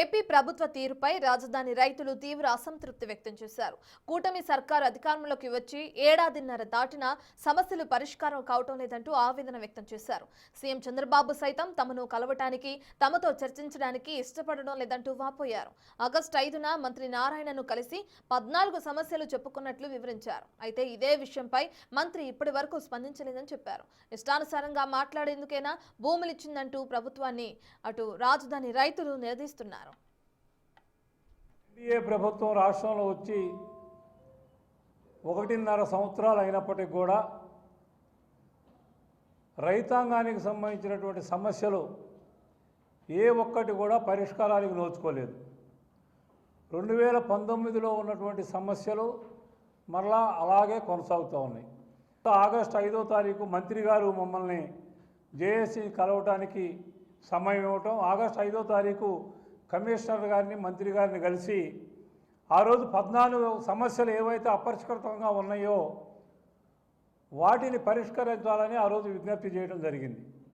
AP ప్రభుత్వ తీరుపై రాజధాని రైతులు తీవ్ర అసంతృప్తి వ్యక్తం చేశారు. కూటమి సర్కారు అధికారంలోకి వచ్చి ఏడాదిన్నర దాటినా సమస్యలు పరిష్కారం కావటం లేదంటూ ఆవేదన వ్యక్తం చేశారు. సీఎం చంద్రబాబు సైతం తమను కలవటానికి, తమతో చర్చించడానికి ఇష్టపడడం లేదంటూ వాపోయారు. ఆగస్టు 5న మంత్రి నారాయణను కలిసి 14 సమస్యలు చెప్పుకున్నట్లు వివరించారు. అయితే ఇదే విషయంపై మంత్రి ఇప్పటి వరకు స్పందించలేదని చెప్పారు. ఇష్టానుసారంగా మాట్లాడేందుకైనా భూములిచ్చిందంటూ ప్రభుత్వాన్ని అటు రాజధాని రైతులు నిలదీస్తున్నారు. ఎన్డీఏ ప్రభుత్వం రాష్ట్రంలో వచ్చి 1.5 సంవత్సరాలు అయినప్పటికీ కూడా రైతాంగానికి సంబంధించినటువంటి సమస్యలు ఏ ఒక్కటి కూడా పరిష్కారానికి నోచుకోలేదు. 2019లో ఉన్నటువంటి సమస్యలు మరలా అలాగే కొనసాగుతూ ఉన్నాయి. ఆగస్టు 5వ తారీఖు మంత్రి గారు మమ్మల్ని జేఏసీ కలవటానికి సమయం ఇవ్వటం, ఆగస్టు 5వ తారీఖు కమిషనర్ గారిని మంత్రి గారిని కలిసి ఆ రోజు 14 సమస్యలు ఏవైతే అపరిష్కృతంగా ఉన్నాయో వాటిని పరిష్కరించాలని ఆ రోజు విజ్ఞప్తి చేయడం జరిగింది.